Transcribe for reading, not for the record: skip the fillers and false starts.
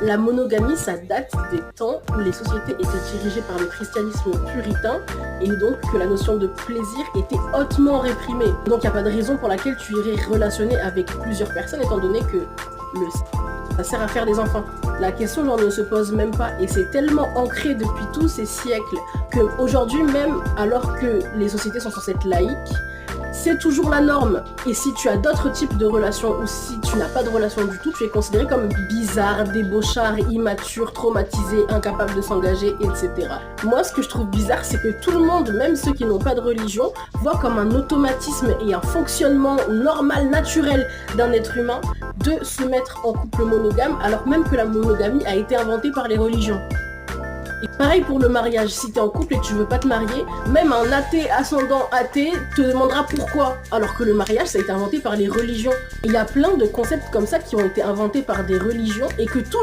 La monogamie, ça date des temps où les sociétés étaient dirigées par le christianisme puritain et donc que la notion de plaisir était hautement réprimée. Donc il n'y a pas de raison pour laquelle tu irais relationner avec plusieurs personnes étant donné que ça sert à faire des enfants. La question genre ne se pose même pas et c'est tellement ancré depuis tous ces siècles qu'aujourd'hui même, alors que les sociétés sont censées être laïques, c'est toujours la norme. Et si tu as d'autres types de relations ou si tu n'as pas de relation du tout, tu es considéré comme bizarre, débauchard, immature, traumatisé, incapable de s'engager, etc. Moi, ce que je trouve bizarre, c'est que tout le monde, même ceux qui n'ont pas de religion, voient comme un automatisme et un fonctionnement normal, naturel d'un être humain de se mettre en couple monogame, alors même que la monogamie a été inventée par les religions. Et pareil pour le mariage, si t'es en couple et que tu veux pas te marier, même un athée ascendant athée te demandera pourquoi. Alors que le mariage, ça a été inventé par les religions. Il y a plein de concepts comme ça qui ont été inventés par des religions et que tout le